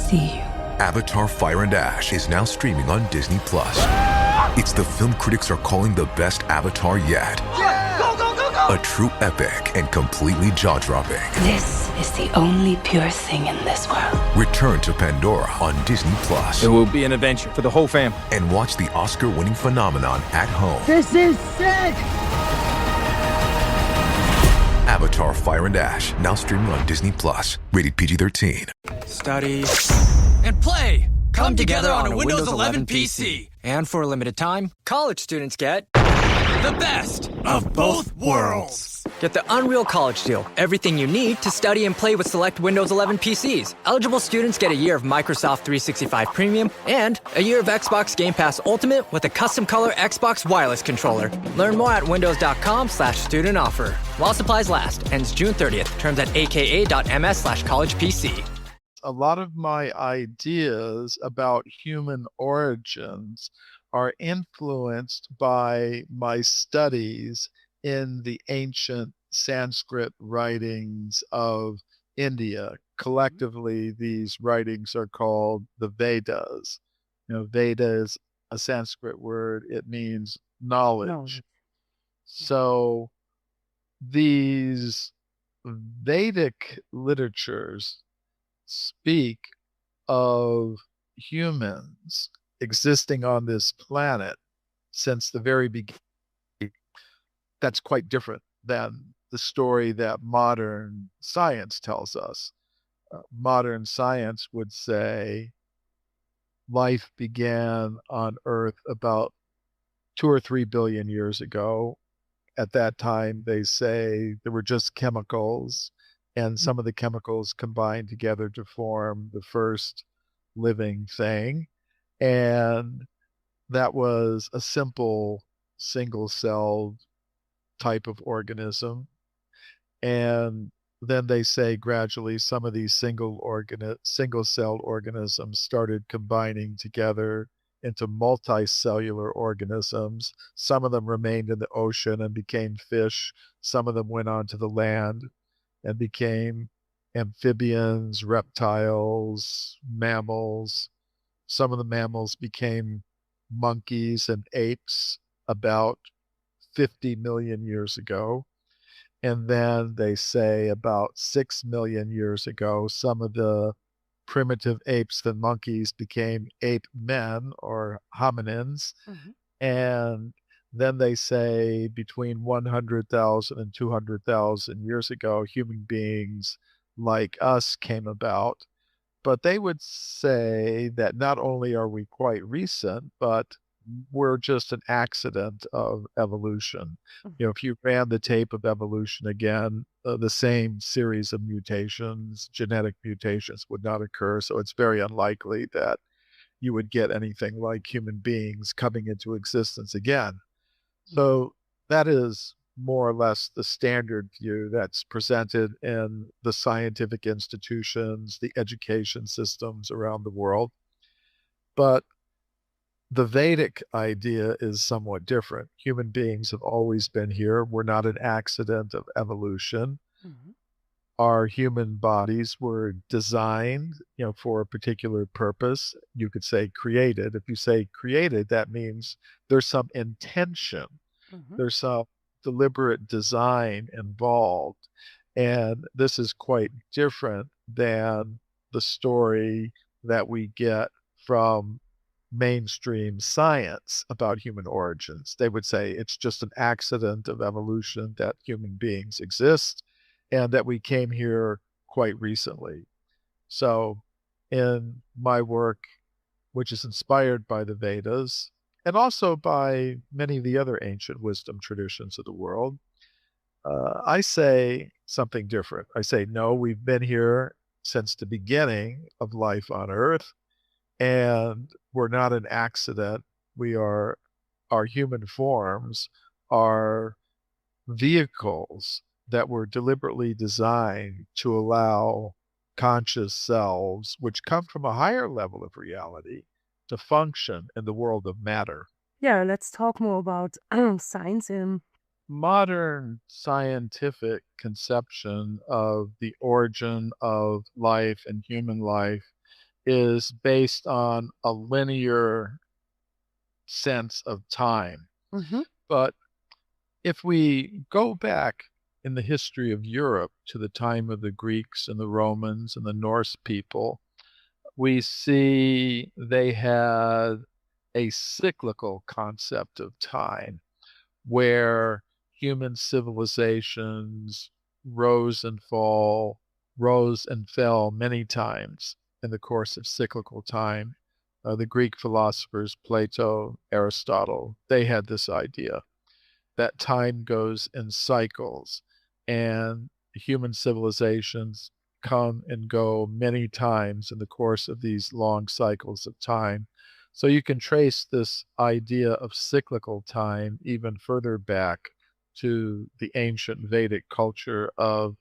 see you. Avatar: Fire and Ash is now streaming on Disney+. It's the film critics are calling the best Avatar yet. Yeah! Go, go, go, go! A true epic and completely jaw-dropping. This is the only pure thing in this world. Return to Pandora on Disney+. It will be an adventure for the whole family. And watch the Oscar-winning phenomenon at home. This is sick! Avatar: Fire and Ash, now streaming on Disney+. Rated PG-13. Study and play come together on a Windows 11 PC. And for a limited time, college students get the best of both worlds. Get the Unreal College Deal. Everything you need to study and play with select Windows 11 PCs. Eligible students get a year of Microsoft 365 Premium and a year of Xbox Game Pass Ultimate with a custom color Xbox wireless controller. Learn more at windows.com/student offer. While supplies last. Ends June 30th. Terms at aka.ms/collegepc. A lot of my ideas about human origins are influenced by my studies in the ancient Sanskrit writings of India. Collectively, these writings are called the Vedas. Veda is a Sanskrit word. It means knowledge. So these Vedic literatures speak of humans existing on this planet since the very beginning. That's quite different than the story that modern science tells us. Modern science would say life began on Earth about 2 or 3 billion years ago. At that time, they say there were just chemicals, and some of the chemicals combined together to form the first living thing. And that was a simple single-celled type of organism. And then they say gradually some of these single-celled organisms started combining together into multicellular organisms. Some of them remained in the ocean and became fish. Some of them went onto the land and became amphibians, reptiles, mammals. Some of the mammals became monkeys and apes about 50 million years ago. And then they say about 6 million years ago, some of the primitive apes and monkeys became ape men or hominins. And then they say between 100,000 and 200,000 years ago, human beings like us came about. But they would say that not only are we quite recent, but we're just an accident of evolution. If you ran the tape of evolution again, the same series of mutations, genetic mutations would not occur. So it's very unlikely that you would get anything like human beings coming into existence again. So that is more or less the standard view that's presented in the scientific institutions, the education systems around the world. But the Vedic idea is somewhat different. Human beings have always been here. We're not an accident of evolution. Our human bodies were designed, for a particular purpose. You could say created. If you say created, that means there's some intention. There's some deliberate design involved. And this is quite different than the story that we get from mainstream science about human origins. They would say it's just an accident of evolution that human beings exist and that we came here quite recently. So in my work, which is inspired by the Vedas and also by many of the other ancient wisdom traditions of the world, I say something different. I say, no, we've been here since the beginning of life on Earth, and we're not an accident. Our human forms are vehicles that were deliberately designed to allow conscious selves, which come from a higher level of reality, to function in the world of matter. Yeah, let's talk more about science. Modern scientific conception of the origin of life and human life is based on a linear sense of time. Mm-hmm. But if we go back in the history of Europe to the time of the Greeks and the Romans and the Norse people, we see they had a cyclical concept of time where human civilizations rose and fell many times in the course of cyclical time. The Greek philosophers, Plato, Aristotle, they had this idea that time goes in cycles and human civilizations come and go many times in the course of these long cycles of time. So you can trace this idea of cyclical time even further back to the ancient Vedic culture of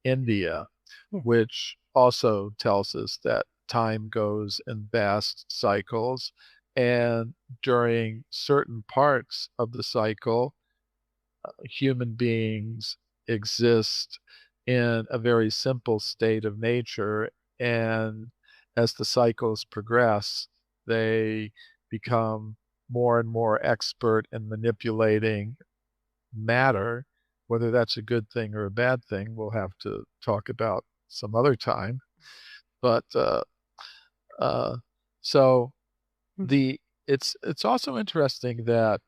India, Yeah. which also tells us that time goes in vast cycles. And during certain parts of the cycle, human beings exist in a very simple state of nature. And as the cycles progress, they become more and more expert in manipulating matter. Whether that's a good thing or a bad thing, we'll have to talk about some other time. But uh, so the it's also interesting that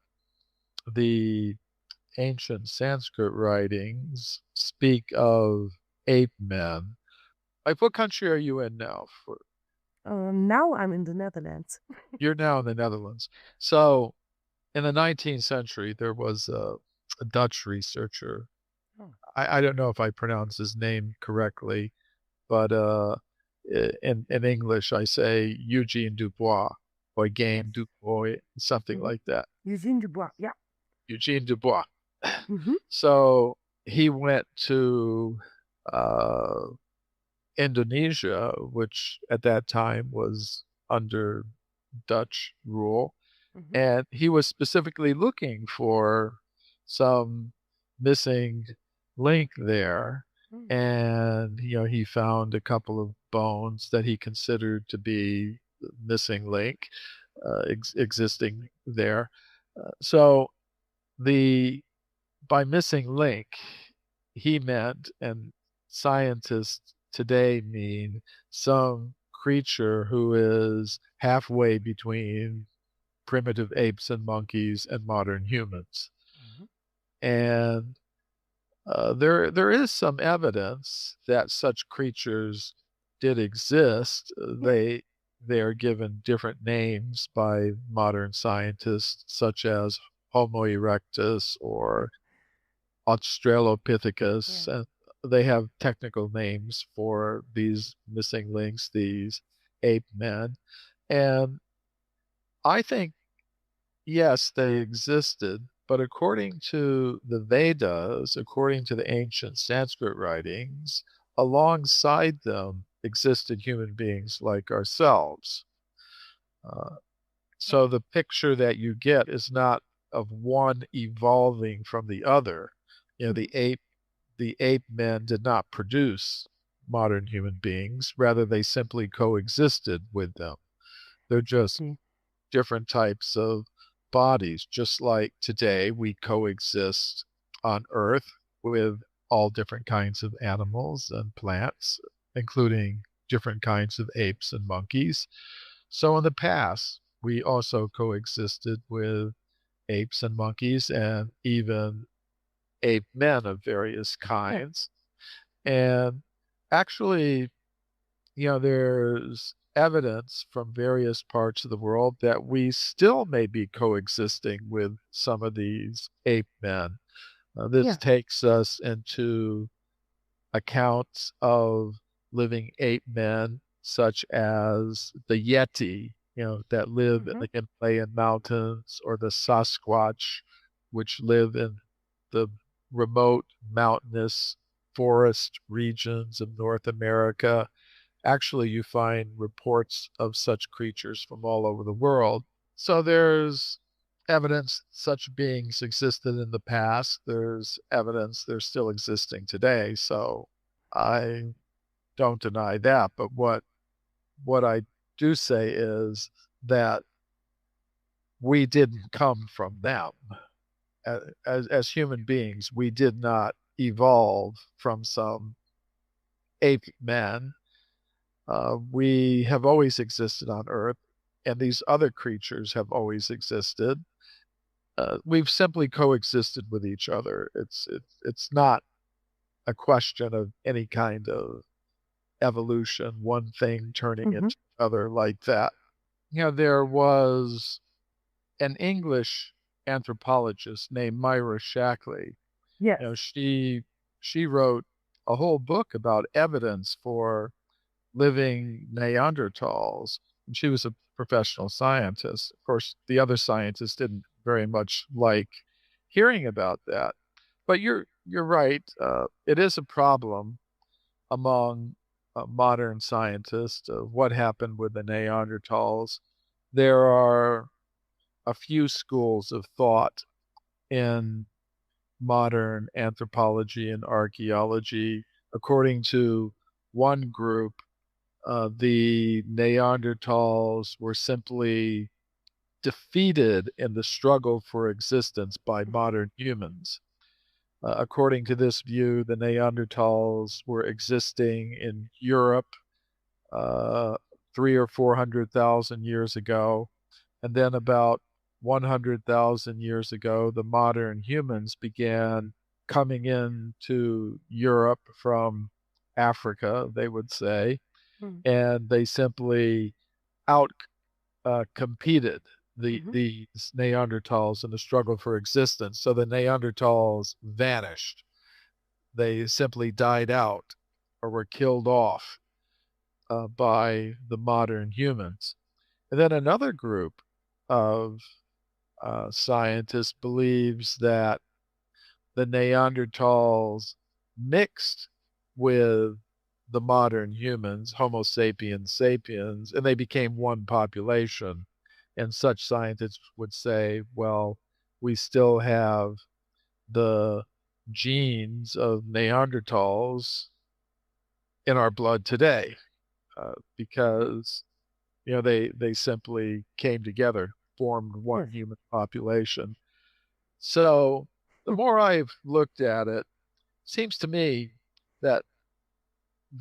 the ancient Sanskrit writings speak of ape men. Like, what country are you in now? Now I'm in the Netherlands. You're now in the Netherlands. So, in the 19th century, there was a Dutch researcher. Oh. I don't know if I pronounce his name correctly, but in English, I say Eugene Dubois or Gain Dubois, something Mhm. like that. Eugene Dubois, yeah. Eugene Dubois. Mm-hmm. So he went to uh, Indonesia, which at that time was under Dutch rule, Mm-hmm. and he was specifically looking for some missing link there. Mm. And, he found a couple of bones that he considered to be the missing link existing there. So the by missing link, he meant, and scientists today mean, some creature who is halfway between primitive apes and monkeys and modern humans. Mhm. And there is some evidence that such creatures did exist. They are given different names by modern scientists, such as Homo erectus or Australopithecus, Yeah. and they have technical names for these missing links, these ape men. And I think, yes, they existed, but according to the Vedas, according to the ancient Sanskrit writings, alongside them existed human beings like ourselves. Uh, so the picture that you get is not of one evolving from the other. The ape men did not produce modern human beings. Rather, they simply coexisted with them. They're just Okay. different types of bodies, just like today we coexist on Earth with all different kinds of animals and plants, including different kinds of apes and monkeys. So in the past, we also coexisted with apes and monkeys and even ape men of various Yeah. kinds. And actually, there's evidence from various parts of the world that we still may be coexisting with some of these ape men. This Yeah. takes us into accounts of living ape men, such as the Yeti, that live in Mm-hmm. the Himalayan mountains, or the Sasquatch, which live in the remote mountainous forest regions of North America. Actually, you find reports of such creatures from all over the world. So there's evidence such beings existed in the past. There's evidence they're still existing today. So I don't deny that. But what I do say is that we didn't come from them. As human beings, we did not evolve from some ape men. We have always existed on Earth, and these other creatures have always existed. We've simply coexisted with each other. It's not a question of any kind of evolution, one thing turning into other like that. There was an English anthropologist named Myra Shackley. Yes. She wrote a whole book about evidence for living Neanderthals. And she was a professional scientist. Of course, the other scientists didn't very much like hearing about that. But you're right. It is a problem among modern scientists of what happened with the Neanderthals. There are a few schools of thought in modern anthropology and archaeology. According to one group, the Neanderthals were simply defeated in the struggle for existence by modern humans. According to this view, the Neanderthals were existing in Europe 300,000 or 400,000 years ago. And then about 100,000 years ago, the modern humans began coming into Europe from Africa, they would say, and they simply out competed these Neanderthals in the struggle for existence. So the Neanderthals vanished. They simply died out or were killed off by the modern humans. And then another group of scientists believes that the Neanderthals mixed with the modern humans, Homo sapiens sapiens, and they became one population. And such scientists would say, well, we still have the genes of Neanderthals in our blood today because they simply came together, formed one human population. So the more I've looked at it, seems to me that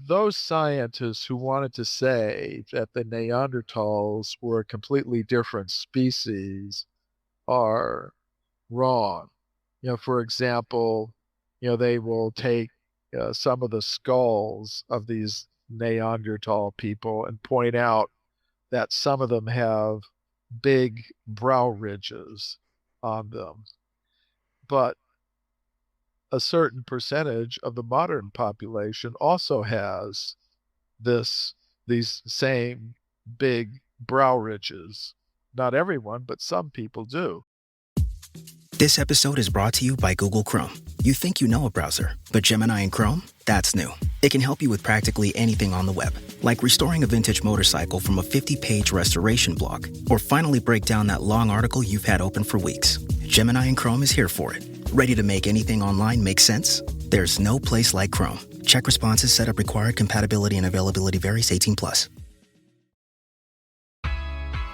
those scientists who wanted to say that the Neanderthals were a completely different species are wrong. For example, they will take some of the skulls of these Neanderthal people and point out that some of them have big brow ridges on them. But a certain percentage of the modern population also has these same big brow ridges. Not everyone, but some people do. This episode is brought to you by Google Chrome. You think you know a browser, but Gemini and Chrome? That's new. It can help you with practically anything on the web, like restoring a vintage motorcycle from a 50-page restoration blog, or finally break down that long article you've had open for weeks. Gemini and Chrome is here for it. Ready to make anything online make sense? There's no place like Chrome. Check responses, setup required, compatibility and availability varies, 18+.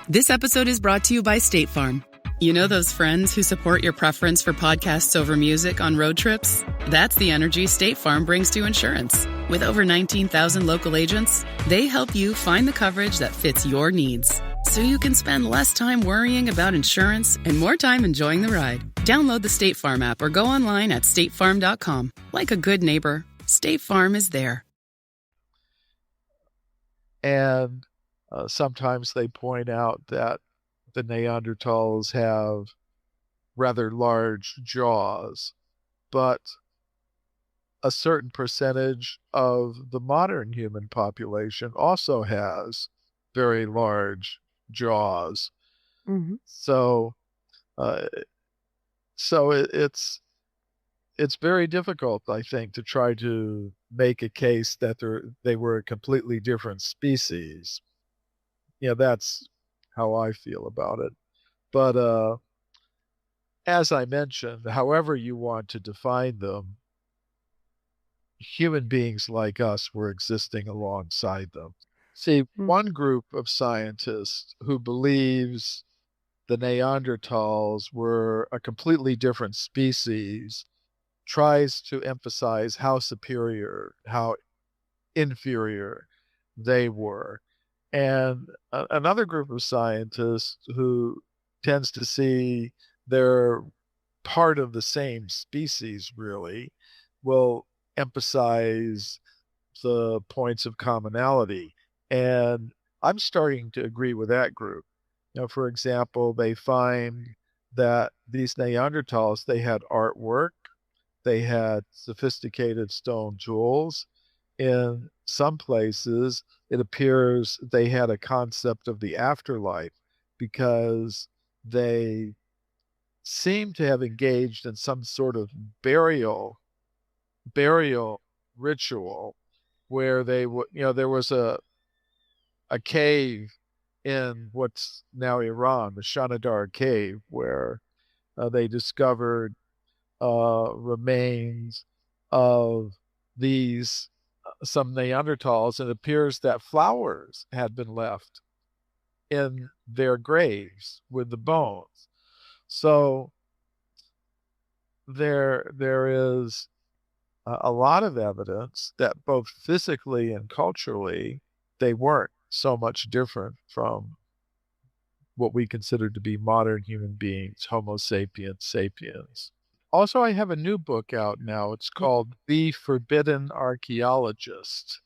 This episode is brought to you by State Farm. You know those friends who support your preference for podcasts over music on road trips? That's the energy State Farm brings to insurance. With over 19,000 local agents, they help you find the coverage that fits your needs, so you can spend less time worrying about insurance and more time enjoying the ride. Download the State Farm app or go online at statefarm.com. Like a good neighbor, State Farm is there. And sometimes they point out that the Neanderthals have rather large jaws, but a certain percentage of the modern human population also has very large jaws. So it's very difficult, I think, to try to make a case that they were a completely different species. That's how I feel about it. But as I mentioned, however you want to define them, human beings like us were existing alongside them. See, Mm. one group of scientists who believes the Neanderthals were a completely different species tries to emphasize how superior, how inferior they were. And another group of scientists who tends to see they're part of the same species, really, will emphasize the points of commonality. And I'm starting to agree with that group. For example, they find that these Neanderthals, they had artwork, they had sophisticated stone tools. In some places, it appears they had a concept of the afterlife because they seem to have engaged in some sort of burial ritual where they would, there was a cave in what's now Iran, the Shanidar cave, where they discovered remains of these some Neanderthals, and it appears that flowers had been left in their graves with the bones. So there is a lot of evidence that both physically and culturally they weren't so much different from what we consider to be modern human beings, Homo sapiens sapiens. Also, I have a new book out now. It's called The Forbidden Archaeologist.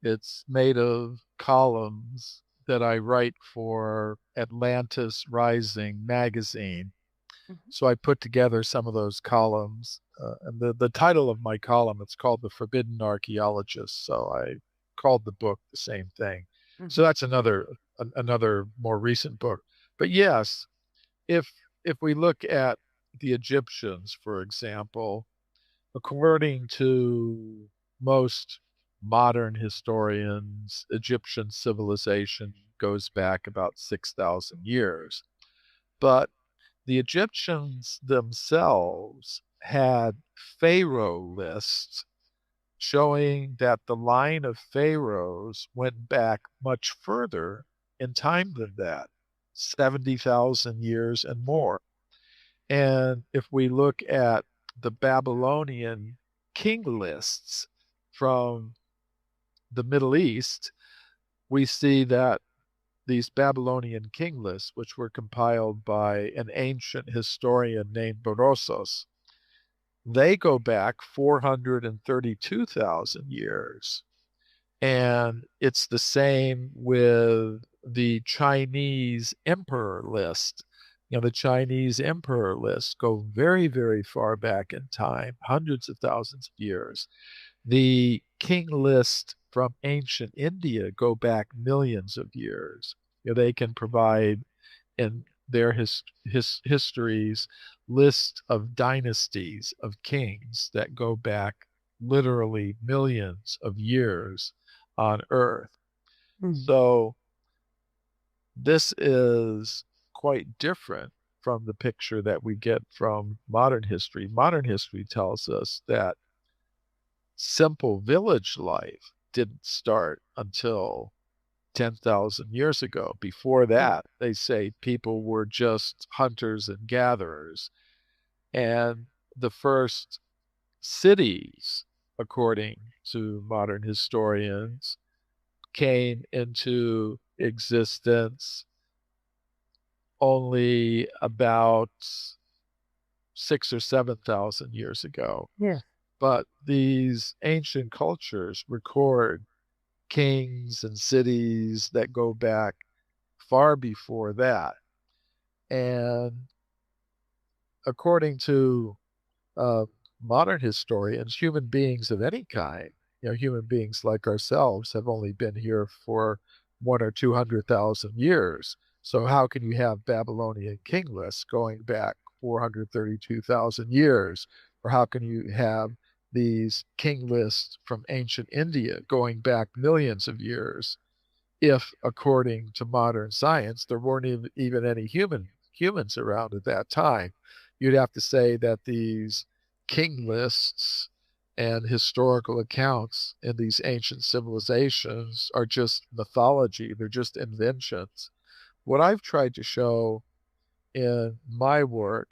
It's made of columns that I write for Atlantis Rising magazine. So I put together some of those columns. And the title of my column, it's called The Forbidden Archaeologist. So I called the book the same thing. So that's another more recent book. But yes, if we look at the Egyptians, for example, according to most modern historians, Egyptian civilization goes back about 6,000 years. But the Egyptians themselves had pharaoh lists showing that the line of pharaohs went back much further in time than that, 70,000 years and more. And if we look at the Babylonian king lists from the Middle East, we see that these Babylonian king lists, which were compiled by an ancient historian named Berosus, they go back 432,000 years. And it's the same with the Chinese emperor list. The Chinese emperor lists go very, very far back in time, hundreds of thousands of years. The king list from ancient India go back millions of years. They can provide in their histories list of dynasties of kings that go back literally millions of years on Earth. So this is quite different from the picture that we get from modern history. Modern history tells us that simple village life didn't start until 10,000 years ago. Before that, they say people were just hunters and gatherers. And the first cities, according to modern historians, came into existence only about 6,000 or 7,000 years ago. Yeah. But these ancient cultures record kings and cities that go back far before that. And according to modern historians, human beings of any kind, human beings like ourselves, have only been here for 100,000 or 200,000 years. So how can you have Babylonian king lists going back 432,000 years? Or how can you have these king lists from ancient India going back millions of years if, according to modern science, there weren't even any humans around at that time? You'd have to say that these king lists and historical accounts in these ancient civilizations are just mythology. They're just inventions. What I've tried to show in my work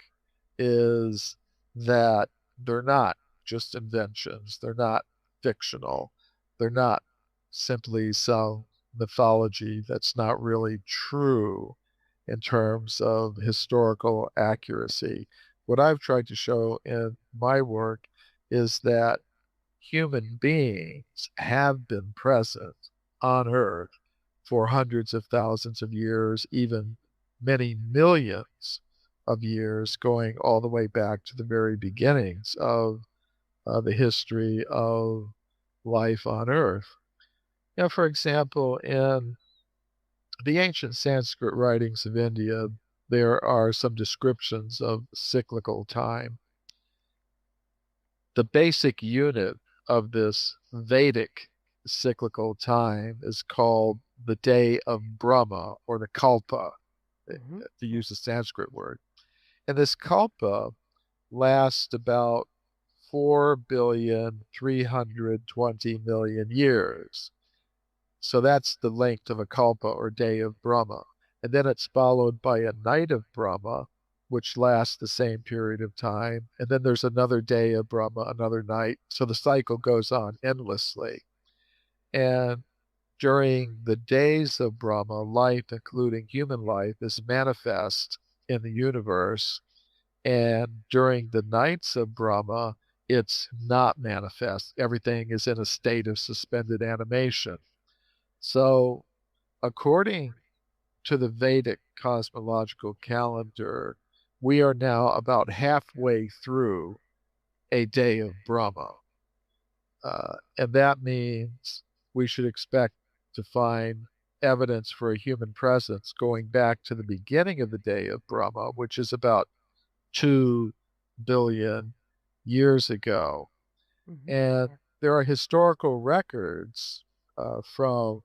is that they're not just inventions. They're not fictional. They're not simply some mythology that's not really true in terms of historical accuracy. What I've tried to show in my work is that human beings have been present on Earth for hundreds of thousands of years, even many millions of years, going all the way back to the very beginnings of the history of life on Earth. You know, for example, in the ancient Sanskrit writings of India, there are some descriptions of cyclical time. The basic unit of this Vedic cyclical time is called the day of Brahma, or the Kalpa, to use the Sanskrit word. And this Kalpa lasts about 4,320,000,000 years. So that's the length of a Kalpa, or day of Brahma. And then it's followed by a night of Brahma, which lasts the same period of time. And then there's another day of Brahma, another night. So the cycle goes on endlessly. And during the days of Brahma, life, including human life, is manifest in the universe. And during the nights of Brahma, it's not manifest. Everything is in a state of suspended animation. So, according to the Vedic cosmological calendar, we are now about halfway through a day of Brahma. And that means we should expect to find evidence for a human presence going back to the beginning of the day of Brahma, which is about 2 billion years ago. And there are historical records from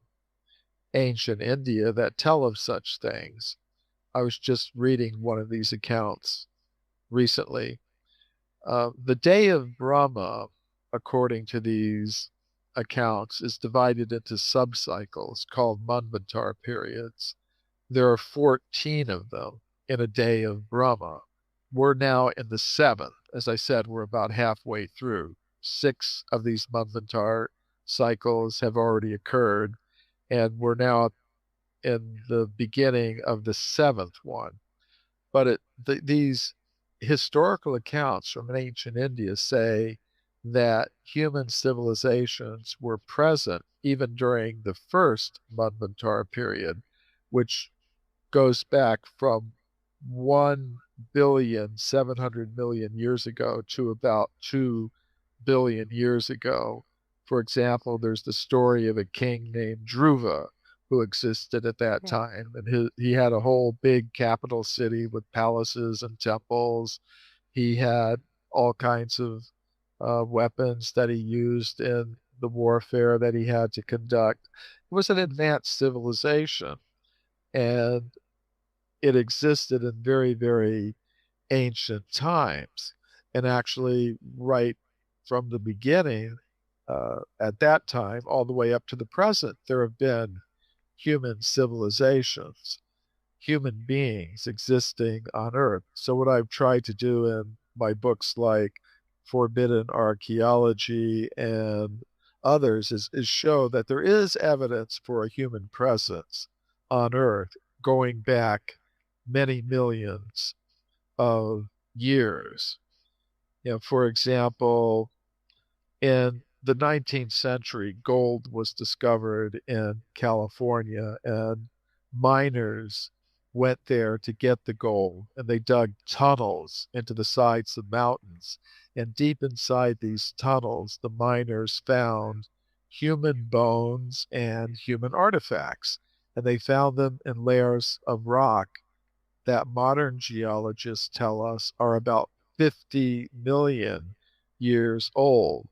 ancient India that tell of such things. I was just reading one of these accounts recently. The day of Brahma, according to these accounts, is divided into subcycles called Manvantar periods. There are 14 of them in a day of Brahma. We're now in the 7th. As I said, we're about halfway through. 6 of these Manvantar cycles have already occurred, and we're now in the beginning of the 7th one. But these historical accounts from ancient India say that human civilizations were present even during the first Manvantar period, which goes back from 1,700,000,000 years ago to about 2 billion years ago. For example, there's the story of a king named Dhruva who existed at that time. And he had a whole big capital city with palaces and temples. He had all kinds of weapons that he used in the warfare that he had to conduct. It was an advanced civilization, and it existed in very, very ancient times. And actually, right from the beginning, at that time, all the way up to the present, there have been human civilizations, human beings existing on Earth. So what I've tried to do in my books like Forbidden Archaeology and others is show that there is evidence for a human presence on Earth going back many millions of years. You know, for example, in the 19th century, gold was discovered in California, and miners went there to get the gold, and they dug tunnels into the sides of mountains. And deep inside these tunnels, the miners found human bones and human artifacts, and they found them in layers of rock that modern geologists tell us are about 50 million years old.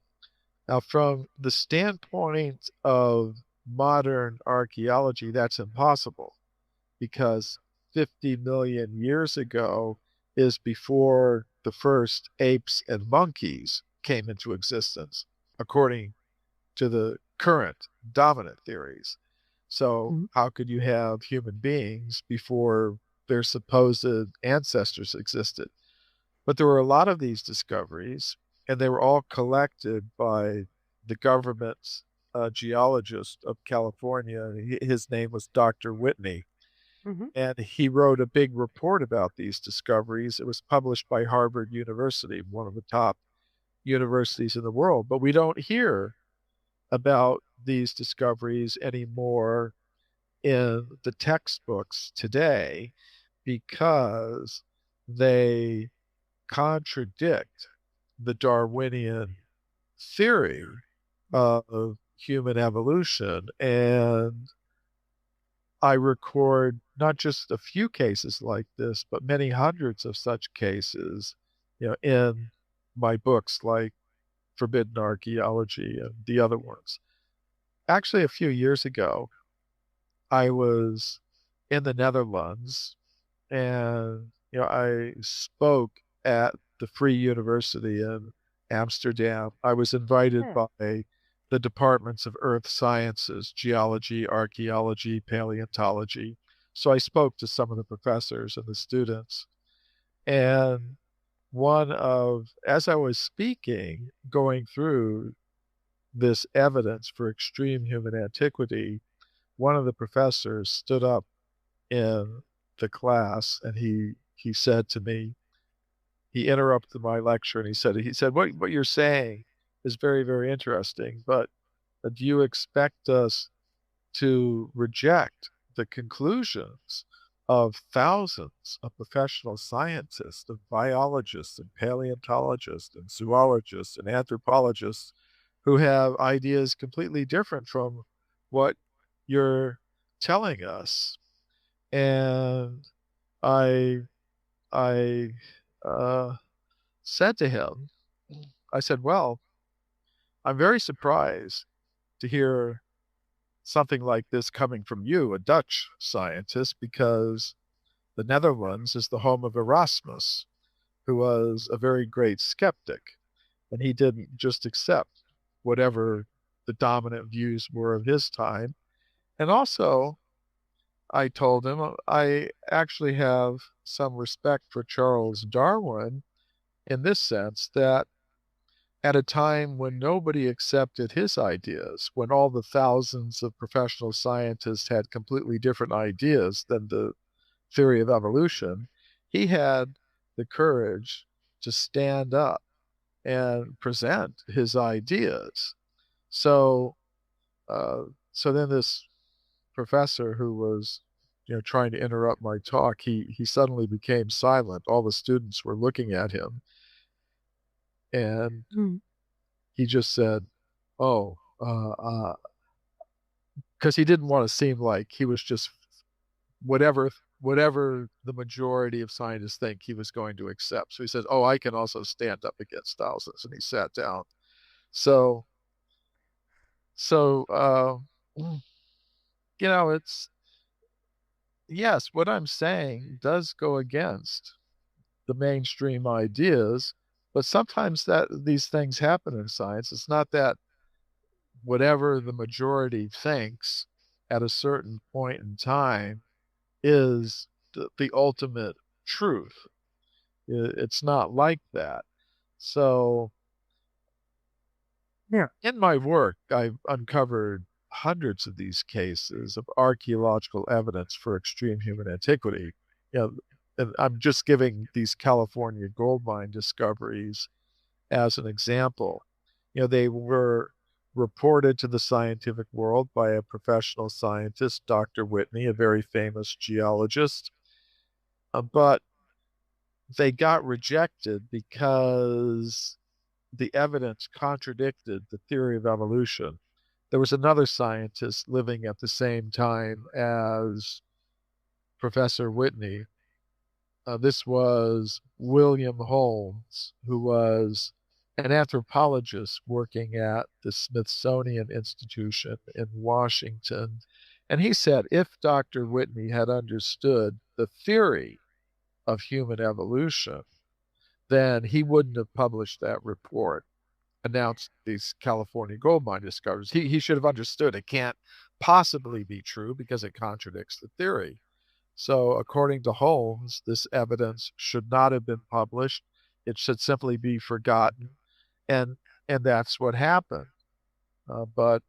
Now, from the standpoint of modern archaeology, that's impossible, because 50 million years ago is before the first apes and monkeys came into existence according to the current dominant theories. So how could you have human beings before their supposed ancestors existed? But there were a lot of these discoveries, and they were all collected by the government's geologist of California. His name was Dr. Whitney. And he wrote a big report about these discoveries. It was published by Harvard University, one of the top universities in the world. But we don't hear about these discoveries anymore in the textbooks today because they contradict the Darwinian theory of human evolution. And I record not just a few cases like this, but many hundreds of such cases, in my books like Forbidden Archaeology and the other ones. Actually, a few years ago, I was in the Netherlands and, I spoke at the Free University in Amsterdam. I was invited by the departments of earth sciences, geology, archaeology, paleontology. So I spoke to some of the professors and the students. And as I was speaking, going through this evidence for extreme human antiquity, one of the professors stood up in the class and he said to me, he interrupted my lecture and he said, what you're saying is very, very interesting, but do you expect us to reject the conclusions of thousands of professional scientists, of biologists and paleontologists and zoologists and anthropologists who have ideas completely different from what you're telling us? And I said to him, I said, well, I'm very surprised to hear something like this coming from you, a Dutch scientist, because the Netherlands is the home of Erasmus, who was a very great skeptic. And he didn't just accept whatever the dominant views were of his time. And also, I told him, I actually have some respect for Charles Darwin in this sense that at a time when nobody accepted his ideas, when all the thousands of professional scientists had completely different ideas than the theory of evolution, he had the courage to stand up and present his ideas. So then this professor who was trying to interrupt my talk, he suddenly became silent. All the students were looking at him. And he just said, because he didn't want to seem like he was just whatever the majority of scientists think he was going to accept. So he said, I can also stand up against thousands. And he sat down. So it's, yes, what I'm saying does go against the mainstream ideas, but sometimes these things happen in science. It's not that whatever the majority thinks at a certain point in time is the ultimate truth. It's not like that. So in my work, I've uncovered hundreds of these cases of archaeological evidence for extreme human antiquity. And I'm just giving these California gold mine discoveries as an example. They were reported to the scientific world by a professional scientist, Dr. Whitney, a very famous geologist. But they got rejected because the evidence contradicted the theory of evolution. There was another scientist living at the same time as Professor Whitney. This was William Holmes, who was an anthropologist working at the Smithsonian Institution in Washington. And he said if Dr. Whitney had understood the theory of human evolution, then he wouldn't have published that report. announced these California gold mine discoveries. He should have understood it can't possibly be true because it contradicts the theory. So according to Holmes, this evidence should not have been published. It should simply be forgotten. And that's what happened. But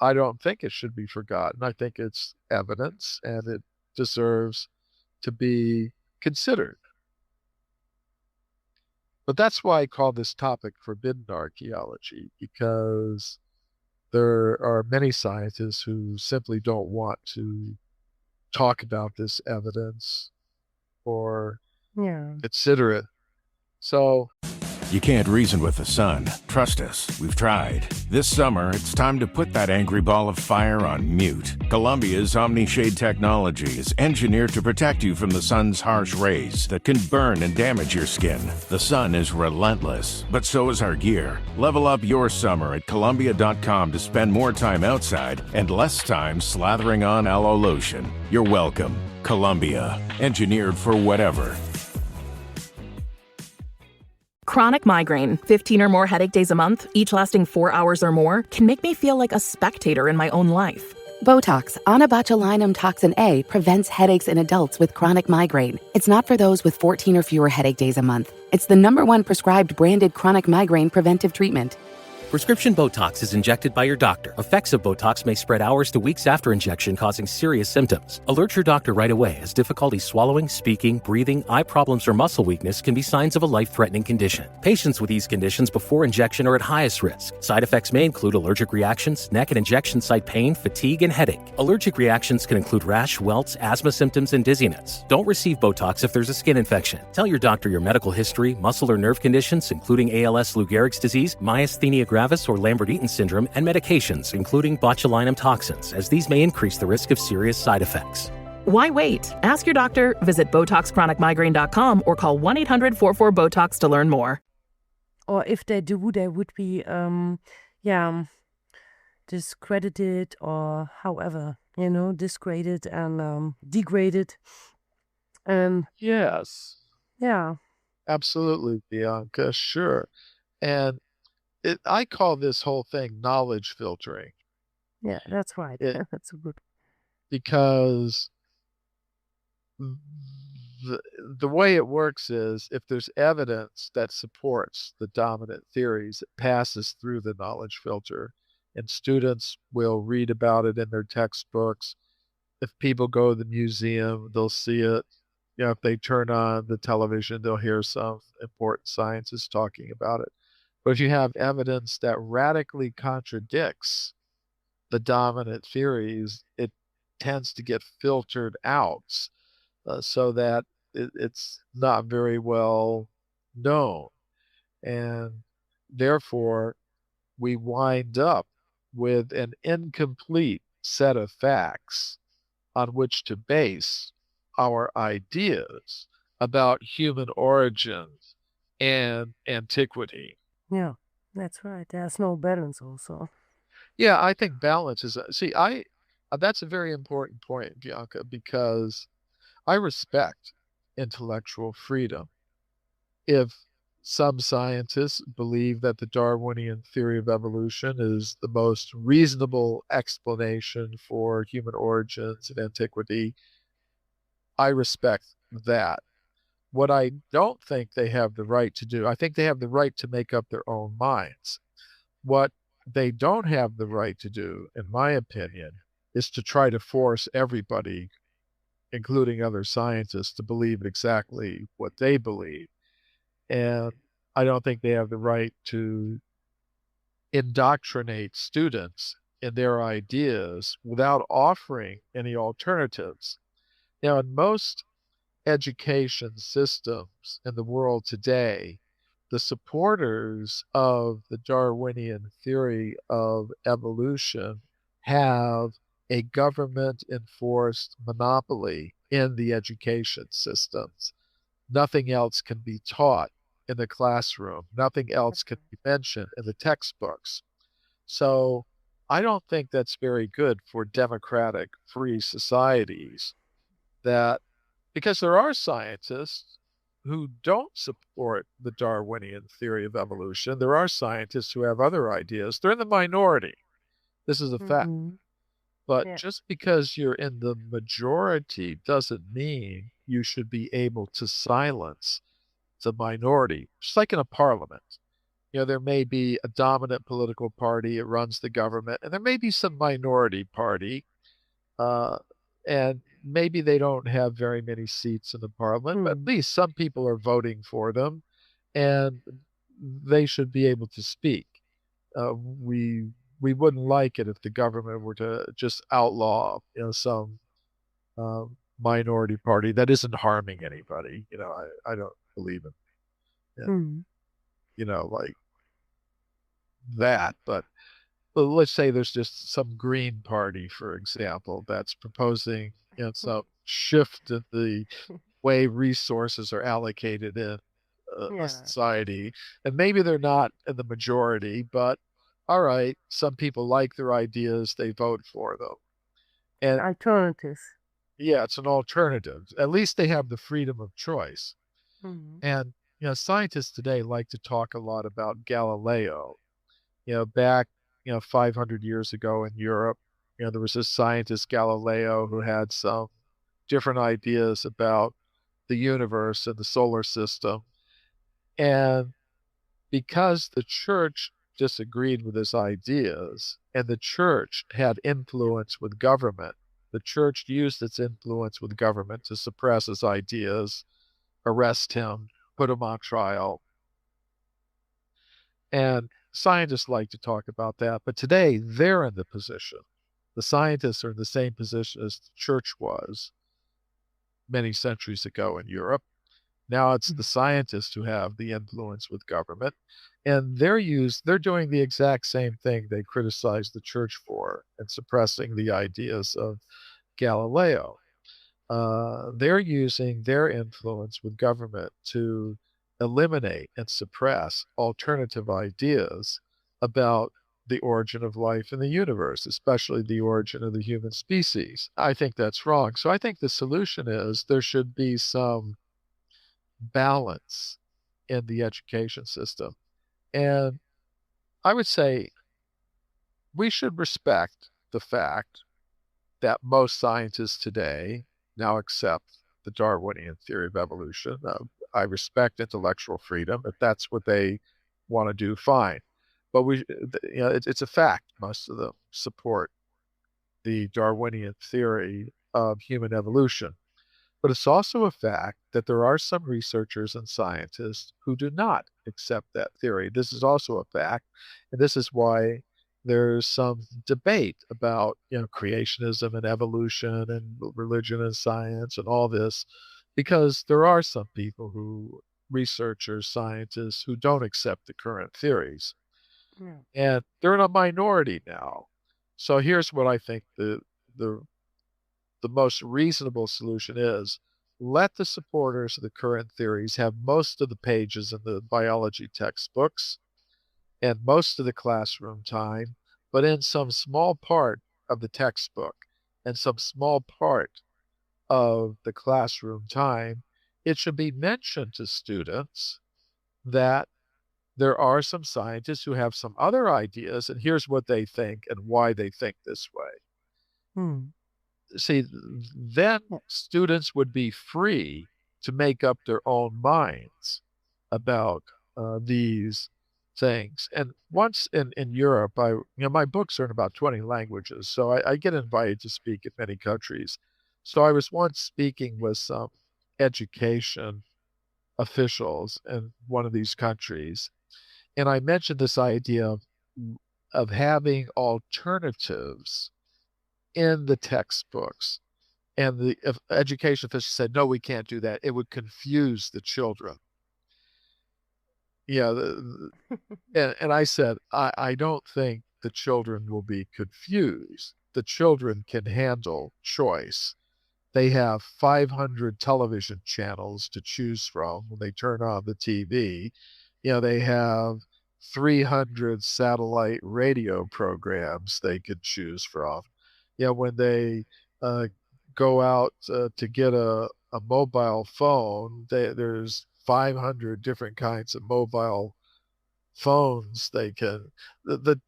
I don't think it should be forgotten. I think it's evidence and it deserves to be considered. But that's why I call this topic forbidden archaeology, because there are many scientists who simply don't want to talk about this evidence or consider it. So You can't reason with the sun. Trust us, we've tried. This summer, it's time to put that angry ball of fire on mute. Columbia's OmniShade technology is engineered to protect you from the sun's harsh rays that can burn and damage your skin. The sun is relentless, but so is our gear. Level up your summer at Columbia.com to spend more time outside and less time slathering on aloe lotion. You're welcome. Columbia, engineered for whatever. Chronic migraine, 15 or more headache days a month, each lasting 4 hours or more, can make me feel like a spectator in my own life. Botox, onabotulinum toxin A, prevents headaches in adults with chronic migraine. It's not for those with 14 or fewer headache days a month. It's the #1 prescribed branded chronic migraine preventive treatment. Prescription Botox is injected by your doctor. Effects of Botox may spread hours to weeks after injection, causing serious symptoms. Alert your doctor right away, as difficulty swallowing, speaking, breathing, eye problems, or muscle weakness can be signs of a life-threatening condition. Patients with these conditions before injection are at highest risk. Side effects may include allergic reactions, neck and injection site pain, fatigue, and headache. Allergic reactions can include rash, welts, asthma symptoms, and dizziness. Don't receive Botox if there's a skin infection. Tell your doctor your medical history, muscle or nerve conditions, including ALS, Lou Gehrig's disease, myasthenia gravis, or Lambert-Eaton syndrome, and medications, including botulinum toxins, as these may increase the risk of serious side effects. Why wait? Ask your doctor, visit BotoxChronicMigraine.com, or call 1-800-44-BOTOX to learn more. Or if they do, they would be, discredited or however, disgraded and degraded. yes, Yeah. absolutely, Bianca, sure. And I call this whole thing knowledge filtering. Yeah, that's right. It- That's a good. because the way it works is if there's evidence that supports the dominant theories, it passes through the knowledge filter, and students will read about it in their textbooks. If people go to the museum, they'll see it. If they turn on the television, they'll hear some important scientists talking about it. But if you have evidence that radically contradicts the dominant theories, it tends to get filtered out so that it's not very well known. And therefore, we wind up with an incomplete set of facts on which to base our ideas about human origins and antiquity. Yeah, that's right. There's no balance also. Yeah, I think balance is that's a very important point, Bianca, because I respect intellectual freedom. If some scientists believe that the Darwinian theory of evolution is the most reasonable explanation for human origins and antiquity, I respect that. What I don't think they have the right to do, I think they have the right to make up their own minds. What they don't have the right to do, in my opinion, is to try to force everybody, including other scientists, to believe exactly what they believe. And I don't think they have the right to indoctrinate students in their ideas without offering any alternatives. Now, in most education systems in the world today, the supporters of the Darwinian theory of evolution have a government-enforced monopoly in the education systems. Nothing else can be taught in the classroom. Nothing else can be mentioned in the textbooks. So I don't think that's very good for democratic, free societies, that because there are scientists who don't support the Darwinian theory of evolution. There are scientists who have other ideas. They're in the minority. This is a fact. But Yeah. just because you're in the majority doesn't mean you should be able to silence the minority. Just like in a parliament. There may be a dominant political party, it runs the government, and there may be some minority party, and maybe they don't have very many seats in the parliament, but at least some people are voting for them, and they should be able to speak. We wouldn't like it if the government were to just outlaw, some minority party that isn't harming anybody. I don't believe in, like that, but let's say there's just some green party, for example, that's proposing, some shift in the way resources are allocated in a society, and maybe they're not in the majority, but all right, some people like their ideas, they vote for them. And alternatives. Yeah, it's an alternative. At least they have the freedom of choice. And scientists today like to talk a lot about Galileo. Back 500 years ago in Europe, there was this scientist Galileo who had some different ideas about the universe and the solar system. And because the church disagreed with his ideas and the church had influence with government, the church used its influence with government to suppress his ideas, arrest him, put him on trial. And scientists like to talk about that, but today they're in the position. The scientists are in the same position as the church was many centuries ago in Europe. Now it's the scientists who have the influence with government, and they're doing the exact same thing they criticized the church for and suppressing the ideas of Galileo. They're using their influence with government to eliminate and suppress alternative ideas about the origin of life in the universe, especially the origin of the human species. I think that's wrong. So I think the solution is there should be some balance in the education system. And I would say we should respect the fact that most scientists today now accept the Darwinian theory of evolution. I respect intellectual freedom. If that's what they want to do, fine. But it's a fact. Most of them support the Darwinian theory of human evolution. But it's also a fact that there are some researchers and scientists who do not accept that theory. This is also a fact, and this is why there's some debate about, creationism and evolution and religion and science and all this, because there are some people researchers, scientists, who don't accept the current theories. And they're in a minority now. So here's what I think the most reasonable solution is: let the supporters of the current theories have most of the pages in the biology textbooks and most of the classroom time, but in some small part of the textbook and some small part of the classroom time, it should be mentioned to students that there are some scientists who have some other ideas, and here's what they think and why they think this way. See, then students would be free to make up their own minds about these things. And once in Europe, my books are in about 20 languages, so I get invited to speak in many countries. So I was once speaking with some education officials in one of these countries, and I mentioned this idea of having alternatives in the textbooks. And the education official said, no, we can't do that. It would confuse the children. And I said, I don't think the children will be confused. The children can handle choice. They have 500 television channels to choose from when they turn on the TV. They have 300 satellite radio programs they could choose from. When they go out to get a mobile phone, there's 500 different kinds of mobile phones the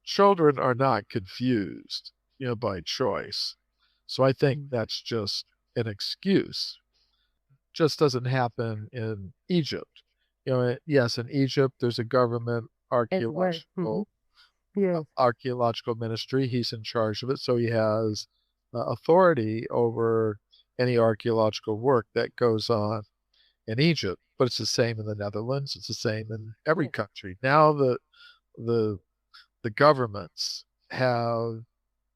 children are not confused, by choice. So I think that's just an excuse. Just doesn't happen in Egypt. Yes, in Egypt, there's a government Everywhere. Yeah. archaeological ministry. He's in charge of it. So he has authority over any archaeological work that goes on in Egypt. But it's the same in the Netherlands. It's the same in every country. Now the governments have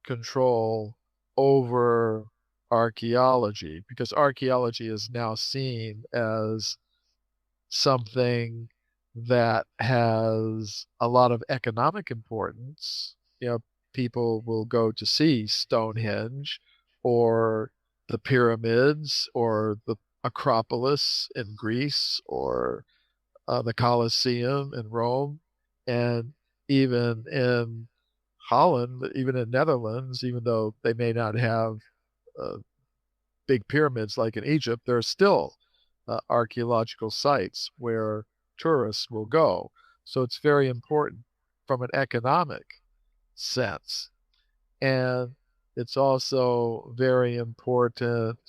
control over archaeology because archaeology is now seen as something that has a lot of economic importance. People will go to see Stonehenge or the pyramids or the Acropolis in Greece or the Colosseum in Rome, and even in Holland, even in Netherlands, even though they may not have uh, big pyramids like in Egypt, there are still archaeological sites where tourists will go. So it's very important from an economic sense. And it's also very important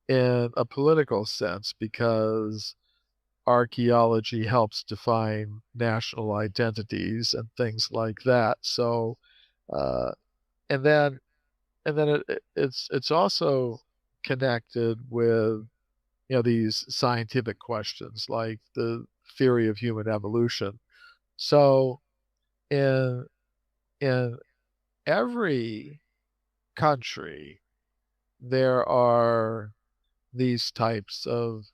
in a political sense because archaeology helps define national identities and things like that. So, uh, and then it's also connected with these scientific questions like the theory of human evolution. So in in every country there are these types of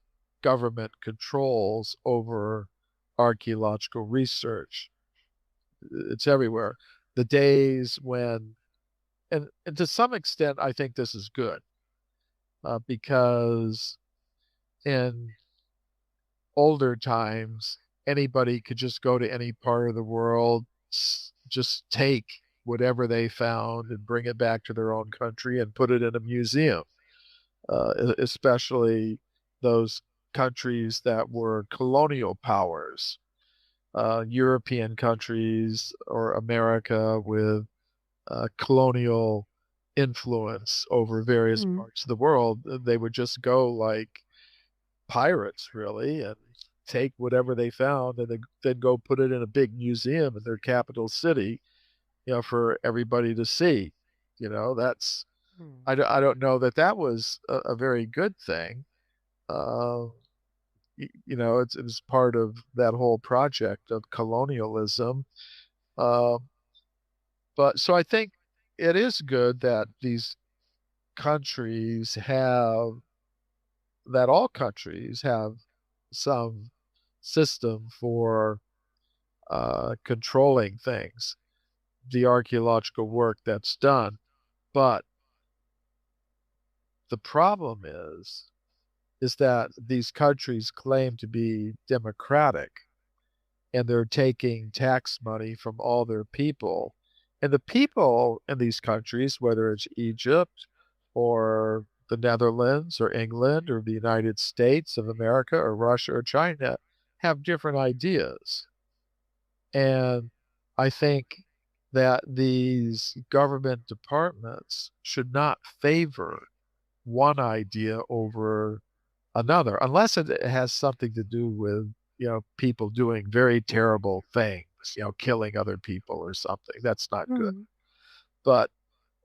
government controls over archaeological research. It's everywhere. The days when, and to some extent, I think this is good because in older times, anybody could just go to any part of the world, just take whatever they found and bring it back to their own country and put it in a museum, especially those countries that were colonial powers, European countries or America with colonial influence over various parts of the world. They would just go like pirates, really, and take whatever they found and then go put it in a big museum in their capital city, for everybody to see. That's I don't know that was a very good thing. Uh, it was part of that whole project of colonialism. Uh, but so I think it is good that these countries have that all countries have some system for controlling things, the archaeological work that's done. But the problem is that these countries claim to be democratic and they're taking tax money from all their people. And the people in these countries, whether it's Egypt or the Netherlands or England or the United States of America or Russia or China, have different ideas. And I think that these government departments should not favor one idea over another, unless it has something to do with, people doing very terrible things, killing other people or something. That's not good. But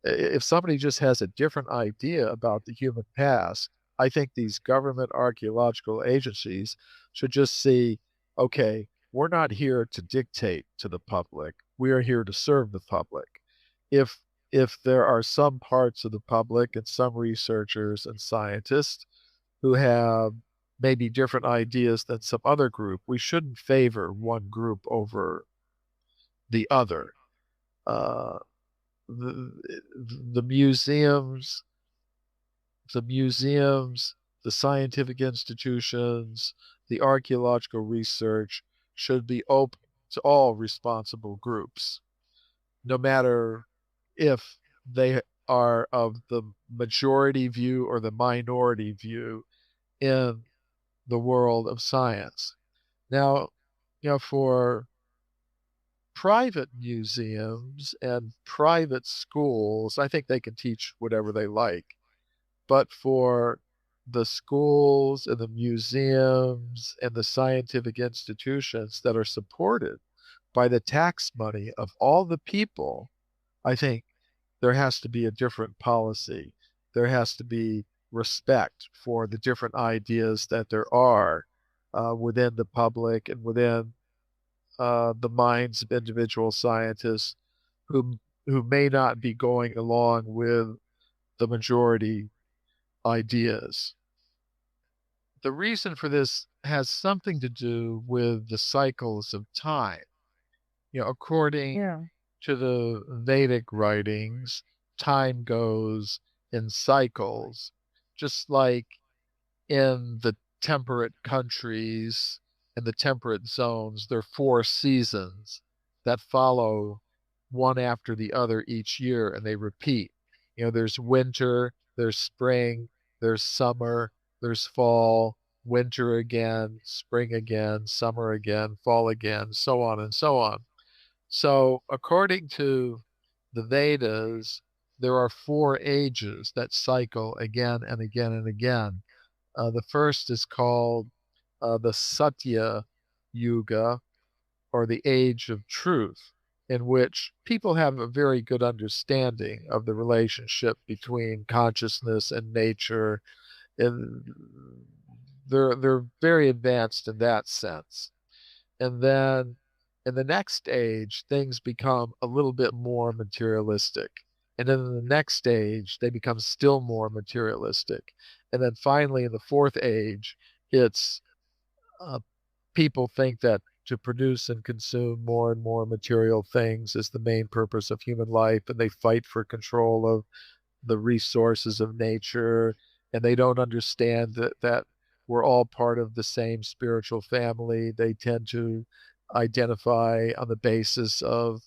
if somebody just has a different idea about the human past, I think these government archaeological agencies should just see, okay, we're not here to dictate to the public. We are here to serve the public. If if there are some parts of the public and some researchers and scientists who have maybe different ideas than some other group, we shouldn't favor one group over the other. Uh, the, the museums, the museums, the scientific institutions, the archaeological research should be open to all responsible groups, no matter if they are of the majority view or the minority view in the world of science. Now, for private museums and private schools, I think they can teach whatever they like. But for the schools and the museums and the scientific institutions that are supported by the tax money of all the people, I think there has to be a different policy. There has to be respect for the different ideas that there are within the public and within the minds of individual scientists who who may not be going along with the majority ideas. The reason for this has something to do with the cycles of time. According to the Vedic writings, time goes in cycles, just like in the temperate countries and the temperate zones, there are 4 seasons that follow one after the other each year, and they repeat. There's winter, there's spring, there's summer, there's fall, winter again, spring again, summer again, fall again, so on and so on. So, according to the Vedas, there are 4 ages that cycle again and again and again. The first is called the Satya Yuga, or the Age of Truth, in which people have a very good understanding of the relationship between consciousness and nature. And they're very advanced in that sense. And then in the next age, things become a little bit more materialistic. And then in the next stage, they become still more materialistic. And then finally, in the 4th age, it's people think that to produce and consume more and more material things is the main purpose of human life, and they fight for control of the resources of nature, and they don't understand that we're all part of the same spiritual family. They tend to identify on the basis of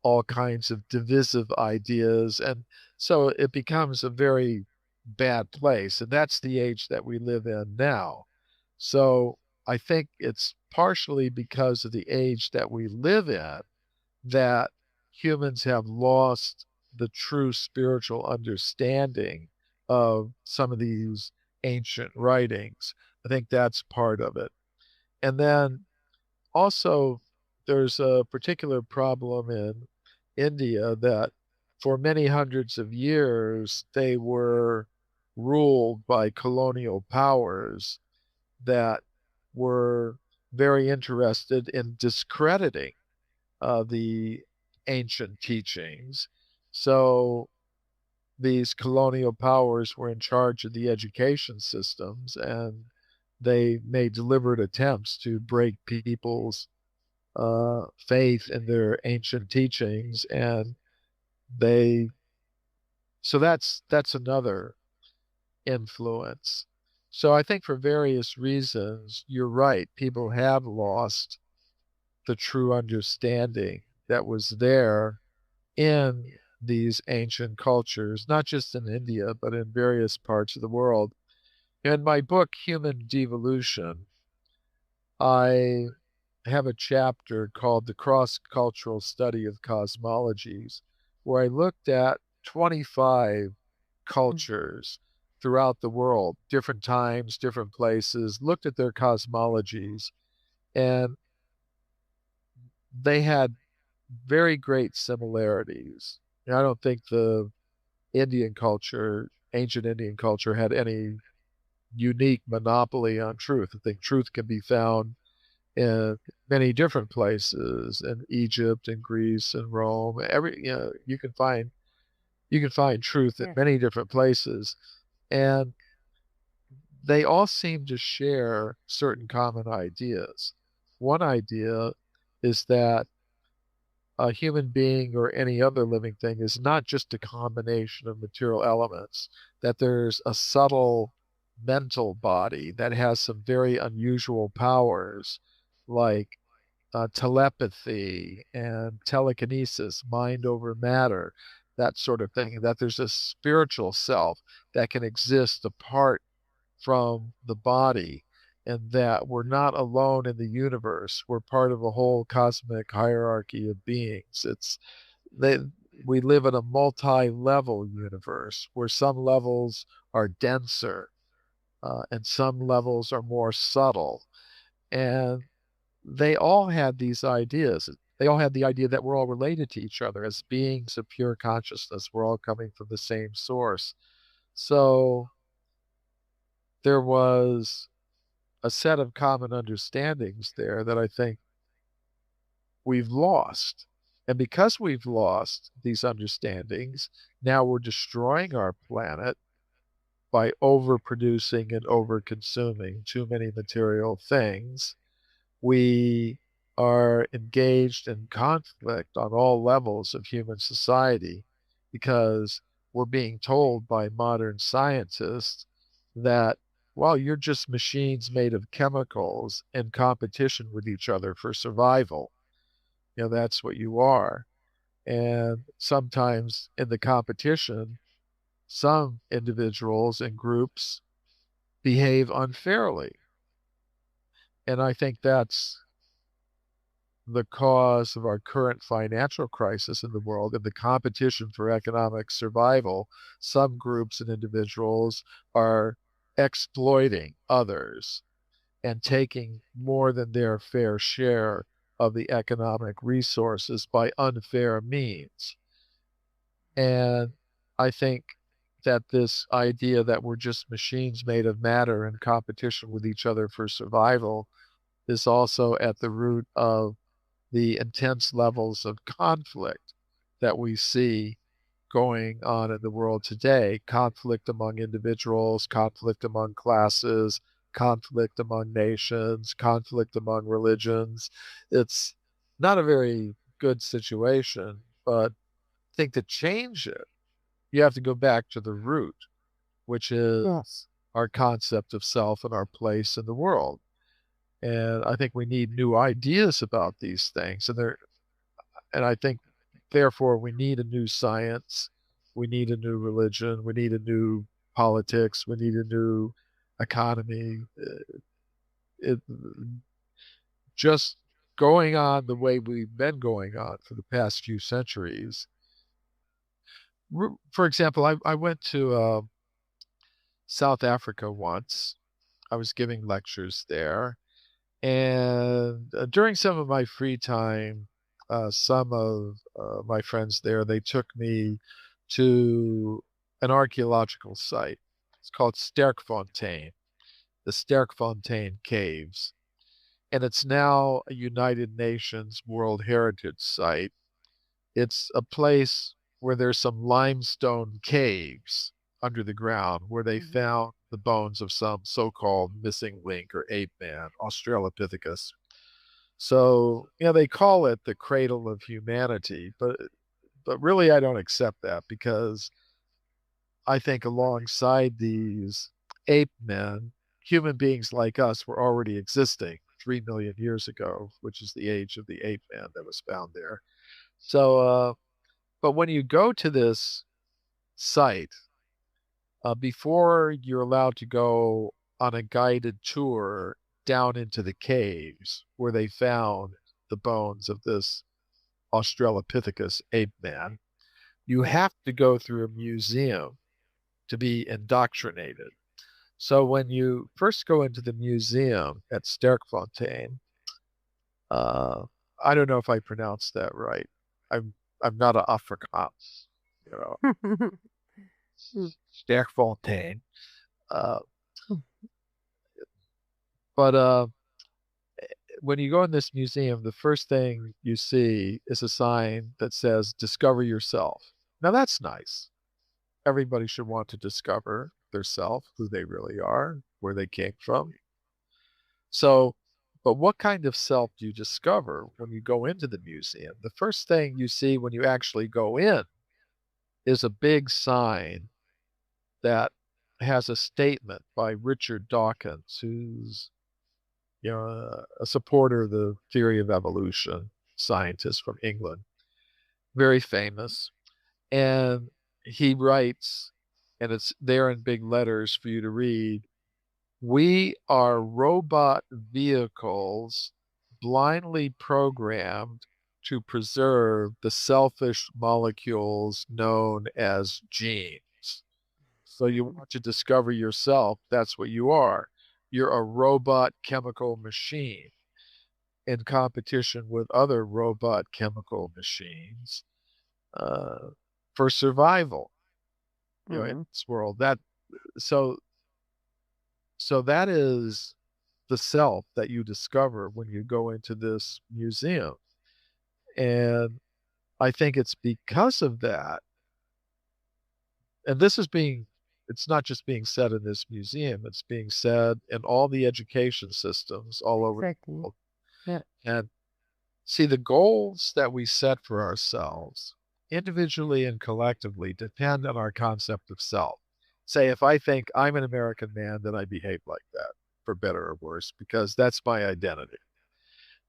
all kinds of divisive ideas, and so it becomes a very bad place, and that's the age that we live in now. So I think it's partially because of the age that we live in that humans have lost the true spiritual understanding of some of these ancient writings. I think that's part of it. And then also, there's a particular problem in India that for many hundreds of years they were ruled by colonial powers that were very interested in discrediting the ancient teachings. So these colonial powers were in charge of the education systems, and they made deliberate attempts to break people's faith in their ancient teachings, and they so that's another influence. So I think for various reasons, you're right, people have lost the true understanding that was there in these ancient cultures, not just in India, but in various parts of the world. In my book, Human Devolution, I have a chapter called The Cross-Cultural Study of Cosmologies, where I looked at 25 cultures throughout the world, different times, different places, looked at their cosmologies, and they had very great similarities. I don't think the ancient Indian culture, had any unique monopoly on truth. I think truth can be found in many different places, in Egypt and Greece and Rome. You can find truth in many different places, and they all seem to share certain common ideas. One idea is that a human being or any other living thing is not just a combination of material elements, that there's a subtle mental body that has some very unusual powers, like telepathy and telekinesis, mind over matter, that sort of thing, that there's a spiritual self that can exist apart from the body. and that we're not alone in the universe. We're part of a whole cosmic hierarchy of beings. We live in a multi-level universe where some levels are denser, and some levels are more subtle. And they all had these ideas. They all had the idea that we're all related to each other as beings of pure consciousness. We're all coming from the same source. So there was a set of common understandings there that I think we've lost. And because we've lost these understandings, now we're destroying our planet by overproducing and overconsuming too many material things. We are engaged in conflict on all levels of human society because we're being told by modern scientists that, well, you're just machines made of chemicals in competition with each other for survival. That's what you are. And sometimes in the competition, some individuals and groups behave unfairly. And I think that's the cause of our current financial crisis in the world and the competition for economic survival. Some groups and individuals are exploiting others and taking more than their fair share of the economic resources by unfair means. And I think that this idea that we're just machines made of matter in competition with each other for survival is also at the root of the intense levels of conflict that we see going on in the world today. Conflict among individuals, conflict among classes, conflict among nations, conflict among religions. It's not a very good situation, but I think to change it, you have to go back to the root, which is our concept of self and our place in the world. And I think we need new ideas about these things. And I think, therefore, we need a new science. We need a new religion. We need a new politics. We need a new economy. It just going on the way we've been going on for the past few centuries. For example, I went to South Africa once. I was giving lectures there. And during some of my free time, some of my friends there, they took me to an archaeological site. It's called Sterkfontein, the Sterkfontein Caves. And it's now a United Nations World Heritage Site. It's a place where there's some limestone caves under the ground where they found the bones of some so-called missing link or ape man, Australopithecus. So, they call it the cradle of humanity, but really I don't accept that, because I think alongside these ape men, human beings like us were already existing 3 million years ago, which is the age of the ape man that was found there. So, but when you go to this site, before you're allowed to go on a guided tour down into the caves where they found the bones of this Australopithecus ape man, you have to go through a museum to be indoctrinated. So when you first go into the museum at Sterkfontein, I don't know if I pronounced that right. I'm not an Afrikaans, Sterkfontein. But when you go in this museum, the first thing you see is a sign that says, "Discover yourself." Now that's nice. Everybody should want to discover their self, who they really are, where they came from. So, but what kind of self do you discover when you go into the museum? The first thing you see when you actually go in is a big sign that has a statement by Richard Dawkins, who's a supporter of the theory of evolution, scientist from England, very famous. And he writes, and it's there in big letters for you to read, We are robot vehicles blindly programmed to preserve the selfish molecules known as genes. So you want to discover yourself, that's what you are. You're a robot chemical machine in competition with other robot chemical machines for survival, in this world. So that is the self that you discover when you go into this museum. And I think it's because of that, and it's not just being said in this museum, it's being said in all the education systems all over the world. Yeah. And see, the goals that we set for ourselves, individually and collectively, depend on our concept of self. Say, if I think I'm an American man, then I behave like that, for better or worse, because that's my identity.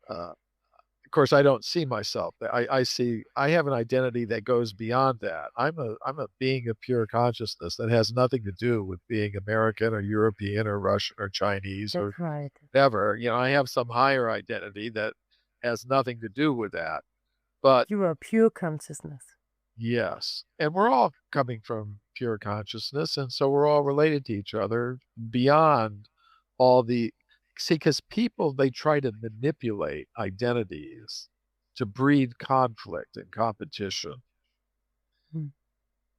Of course, I don't see myself. I have an identity that goes beyond that. I'm a being of pure consciousness that has nothing to do with being American or European or Russian or Chinese or whatever. I have some higher identity that has nothing to do with that. But you are pure consciousness. Yes. And we're all coming from pure consciousness, and so we're all related to each other beyond all the because people, they try to manipulate identities to breed conflict and competition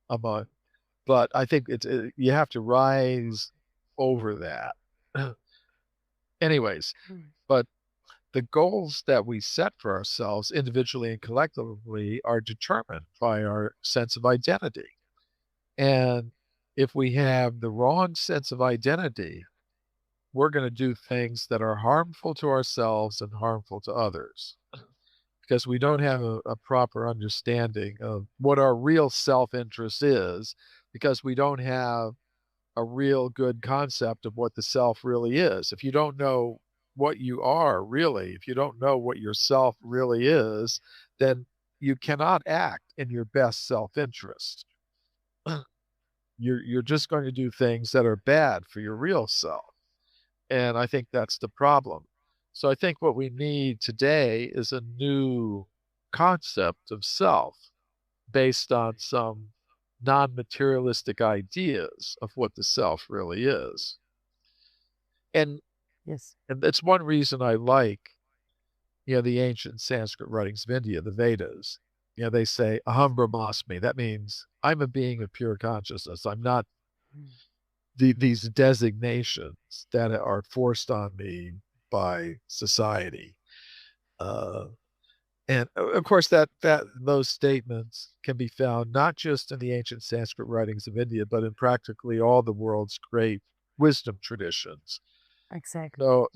among, but I think you have to rise over that. Anyways, but the goals that we set for ourselves individually and collectively are determined by our sense of identity. And if we have the wrong sense of identity, we're going to do things that are harmful to ourselves and harmful to others because we don't have a proper understanding of what our real self-interest is, because we don't have a real good concept of what the self really is. If you don't know what you are really, if you don't know what your self really is, then you cannot act in your best self-interest. You're just going to do things that are bad for your real self. And I think that's the problem. So I think what we need today is a new concept of self based on some non-materialistic ideas of what the self really is. And yes, and that's one reason I like, the ancient Sanskrit writings of India, the Vedas. They say aham brahmasmi. That means I'm a being of pure consciousness. I'm not these designations that are forced on me by society. And of course, that those statements can be found not just in the ancient Sanskrit writings of India, but in practically all the world's great wisdom traditions. Exactly. So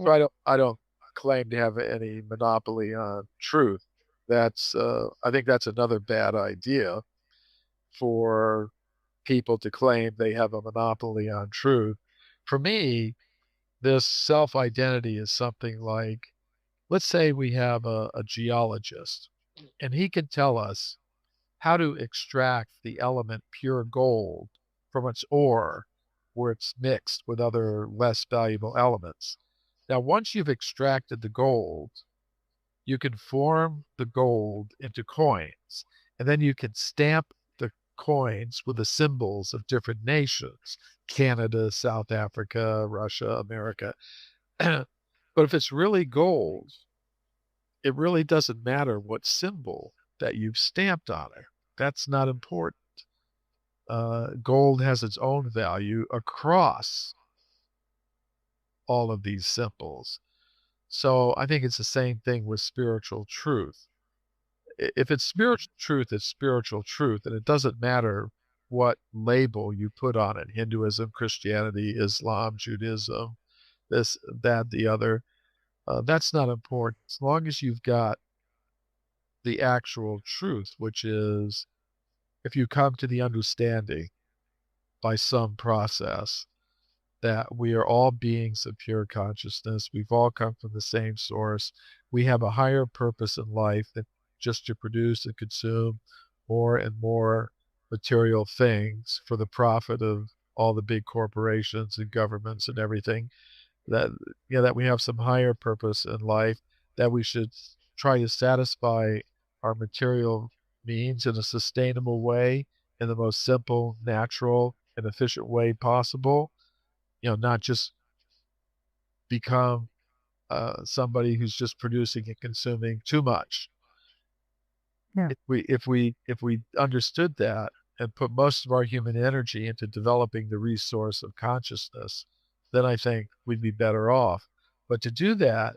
I don't claim to have any monopoly on truth. That's I think that's another bad idea for people to claim they have a monopoly on truth. For me, this self-identity is something like, let's say we have a geologist, and he can tell us how to extract the element pure gold from its ore where it's mixed with other less valuable elements. Now, once you've extracted the gold, you can form the gold into coins, and then you can stamp the coins with the symbols of different nations: Canada, South Africa, Russia, America. But if it's really gold, it really doesn't matter what symbol that you've stamped on it. That's not important. Gold has its own value across all of these symbols. So I think it's the same thing with spiritual truth. If it's spiritual truth, it's spiritual truth, and it doesn't matter what label you put on it: Hinduism, Christianity, Islam, Judaism, this, that, the other. That's not important. As long as you've got the actual truth, which is, if you come to the understanding by some process that we are all beings of pure consciousness, we've all come from the same source, we have a higher purpose in life than just to produce and consume more and more material things for the profit of all the big corporations and governments and everything, that that we have some higher purpose in life, that we should try to satisfy our material needs in a sustainable way, in the most simple, natural, and efficient way possible. Not just become somebody who's just producing and consuming too much. Yeah. If we understood that and put most of our human energy into developing the resource of consciousness, then I think we'd be better off. But to do that,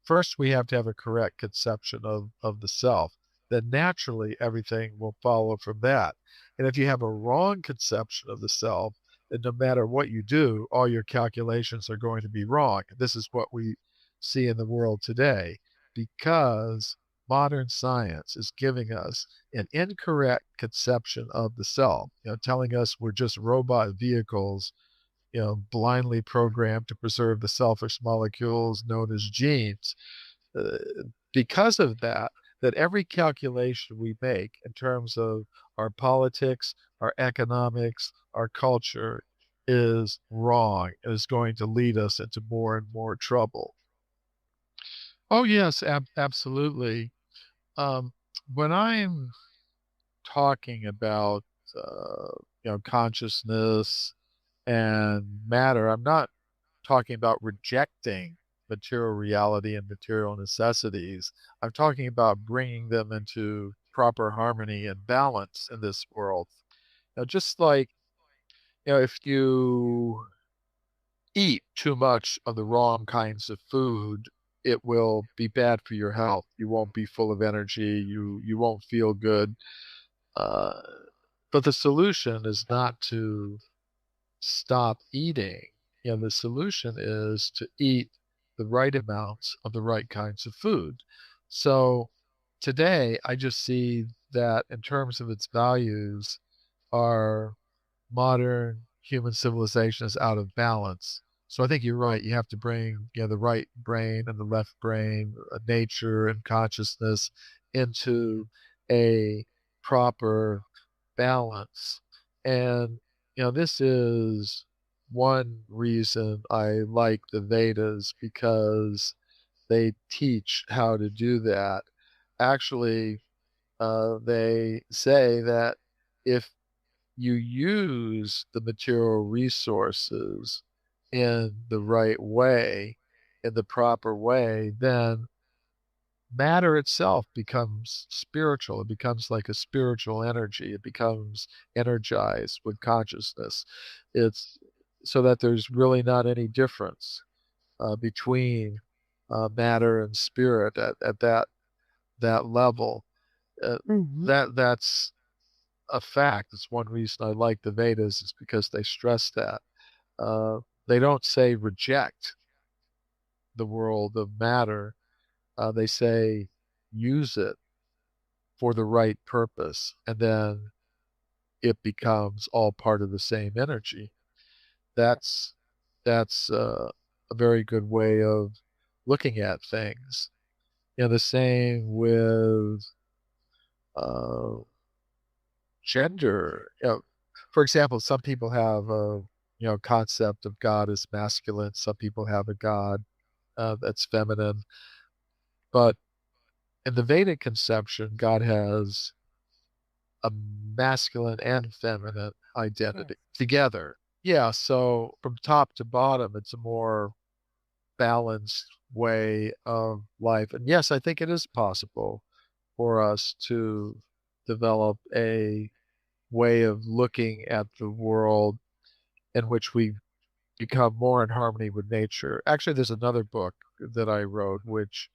first we have to have a correct conception of the self. Then naturally everything will follow from that. And if you have a wrong conception of the self, then no matter what you do, all your calculations are going to be wrong. This is what we see in the world today, because modern science is giving us an incorrect conception of the self, telling us we're just robot vehicles, blindly programmed to preserve the selfish molecules known as genes. Uh, because of that, that every calculation we make in terms of our politics, our economics, our culture is wrong and is going to lead us into more and more trouble. Oh, yes, absolutely. Um, when I'm talking about, consciousness and matter, I'm not talking about rejecting material reality and material necessities. I'm talking about bringing them into proper harmony and balance in this world. Just like, if you eat too much of the wrong kinds of food, it will be bad for your health. You won't be full of energy. You won't feel good. Uh, but the solution is not to stop eating. The solution is to eat the right amounts of the right kinds of food. So today, I just see that in terms of its values, our modern human civilization is out of balance. So I think you're right. You have to bring, the right brain and the left brain, nature and consciousness into a proper balance. And, this is one reason I like the Vedas, because they teach how to do that. Actually, they say that if you use the material resources in the right way, in the proper way, then matter itself becomes spiritual. It becomes like a spiritual energy. It becomes energized with consciousness. It's so that there's really not any difference between matter and spirit at that level. That's a fact. It's one reason I like the Vedas, is because they stress that. They don't say reject the world of matter. They say use it for the right purpose, and then it becomes all part of the same energy. That's a very good way of looking at things. The same with uh, gender. For example, some people have a concept of God as masculine. Some people have a God that's feminine. But in the Vedic conception, God has a masculine and feminine identity together. Yeah, so from top to bottom, it's a more balanced way of life. And yes, I think it is possible for us to develop a way of looking at the world in which we become more in harmony with nature. Actually, there's another book that I wrote, which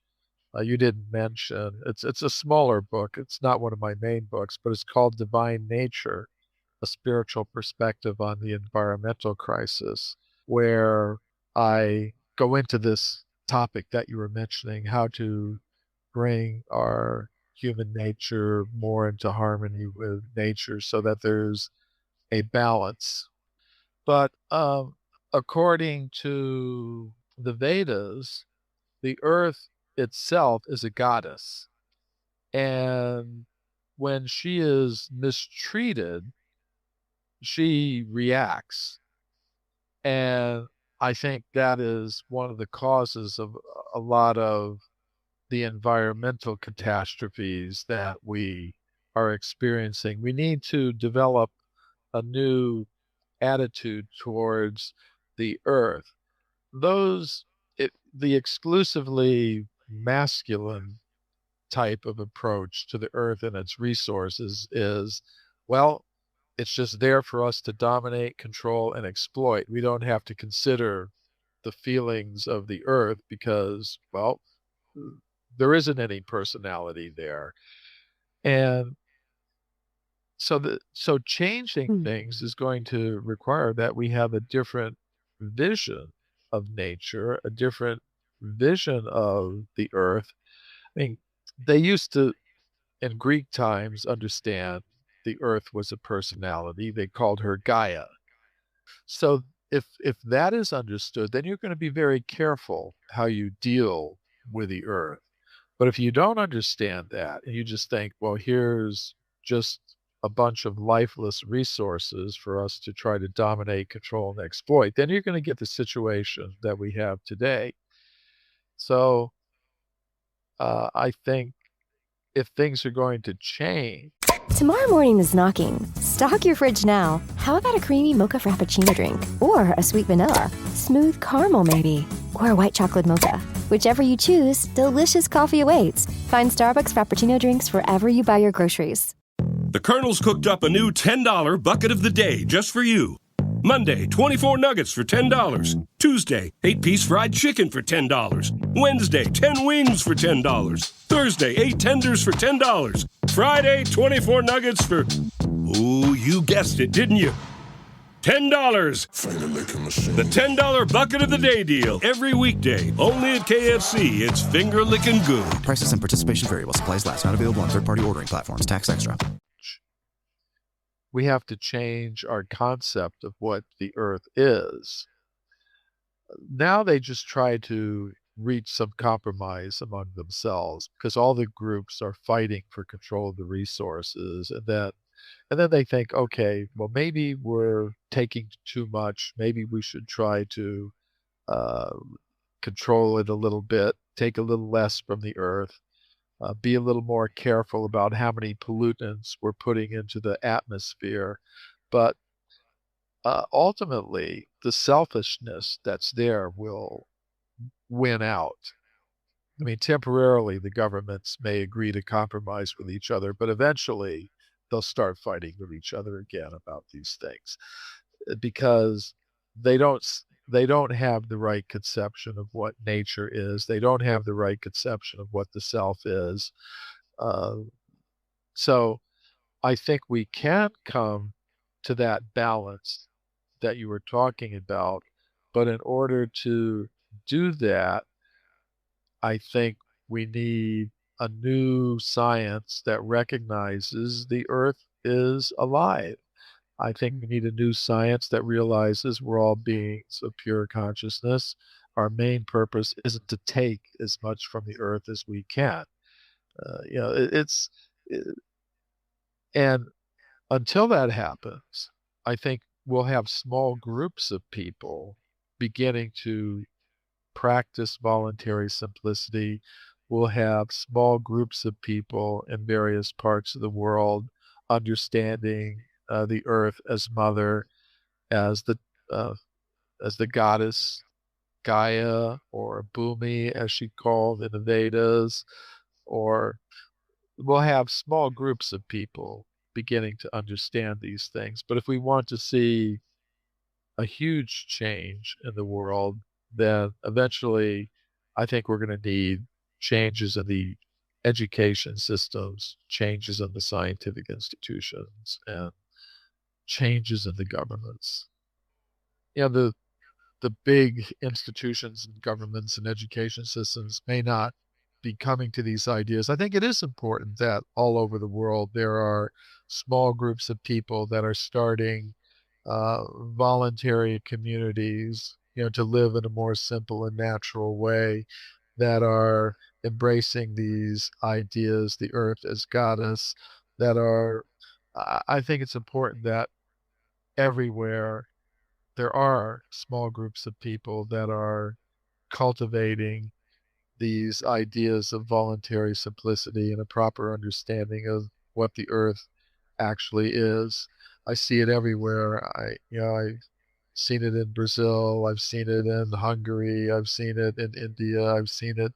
you didn't mention. It's a smaller book. It's not one of my main books, but it's called Divine Nature, a spiritual perspective on the environmental crisis, where I go into this topic that you were mentioning, how to bring our human nature more into harmony with nature so that there's a balance. But according to the Vedas, the earth itself is a goddess. And when she is mistreated, she reacts. And I think that is one of the causes of a lot of the environmental catastrophes that we are experiencing. We need to develop a new attitude towards the earth. The exclusively masculine type of approach to the earth and its resources is, well, it's just there for us to dominate, control, and exploit. We don't have to consider the feelings of the earth because, well, there isn't any personality there. And so changing things is going to require that we have a different vision of nature, a different vision of the earth. I mean, they used to, in Greek times, understand the earth was a personality. They called her Gaia. So if that is understood, then you're going to be very careful how you deal with the earth. But if you don't understand that and you just think, well, here's just a bunch of lifeless resources for us to try to dominate, control, and exploit, then you're going to get the situation that we have today. So I think if things are going to change. Tomorrow morning is knocking. Stock your fridge now. How about a creamy mocha frappuccino drink? Or a sweet vanilla? Smooth caramel, maybe? Or a white chocolate mocha? Whichever you choose, delicious coffee awaits. Find Starbucks Frappuccino drinks wherever you buy your groceries. The Colonel's cooked up a new $10 bucket of the day just for you. Monday, 24 nuggets for $10. Tuesday, 8-piece fried chicken for $10. Wednesday, 10 wings for $10. Thursday, 8 tenders for $10. Friday, 24 nuggets for... Oh, you guessed it, didn't you? $10. The $10 bucket of the day deal. Every weekday, only at KFC. It's finger-licking good. Prices and participation vary while supplies last. Not available on third-party ordering platforms. Tax extra. We have to change our concept of what the earth is. Now they just try to reach some compromise among themselves because all the groups are fighting for control of the resources. And then they think, okay, well, maybe we're taking too much. Maybe we should try to control it a little bit, take a little less from the earth. Be a little more careful about how many pollutants we're putting into the atmosphere. But ultimately, the selfishness that's there will win out. I mean, temporarily, the governments may agree to compromise with each other, but eventually they'll start fighting with each other again about these things because they don't have the right conception of what nature is. They don't have the right conception of what the self is. So I think we can come to that balance that you were talking about. But in order to do that, I think we need a new science that recognizes the earth is alive. I think we need a new science that realizes we're all beings of pure consciousness. Our main purpose isn't to take as much from the earth as we can. And until that happens, I think we'll have small groups of people beginning to practice voluntary simplicity. We'll have small groups of people in various parts of the world understanding the earth as mother, as the goddess Gaia, or Bhumi, as she called in the Vedas, or we'll have small groups of people beginning to understand these things. But if we want to see a huge change in the world, then eventually I think we're going to need changes in the education systems, changes in the scientific institutions, and changes in the governments. The big institutions and governments and education systems may not be coming to these ideas. I think it is important that all over the world there are small groups of people that are starting voluntary communities, to live in a more simple and natural way, that are embracing these ideas, the earth as goddess, I think it's important that everywhere there are small groups of people that are cultivating these ideas of voluntary simplicity and a proper understanding of what the earth actually is. I see it everywhere. I've seen it in Brazil, I've seen it in Hungary, I've seen it in India, I've seen it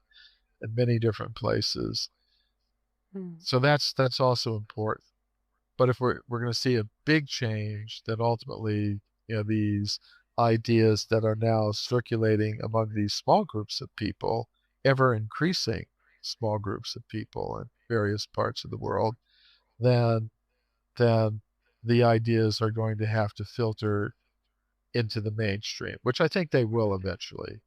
in many different places. So that's also important. But if we're going to see a big change, then ultimately, these ideas that are now circulating among these small groups of people, ever increasing small groups of people in various parts of the world, then the ideas are going to have to filter into the mainstream, which I think they will eventually.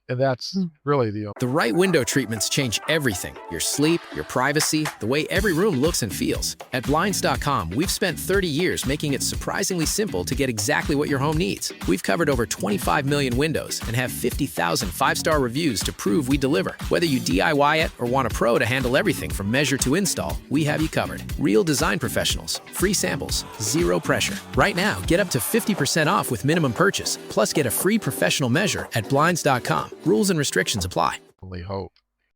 And that's really the right window treatments change everything. Your sleep, your privacy, the way every room looks and feels. At Blinds.com, we've spent 30 years making it surprisingly simple to get exactly what your home needs. We've covered over 25 million windows and have 50,000 5-star reviews to prove we deliver. Whether you DIY it or want a pro to handle everything from measure to install, we have you covered. Real design professionals, free samples, zero pressure. Right now, get up to 50% off with minimum purchase, plus get a free professional measure at Blinds.com. Rules and restrictions apply. only hope.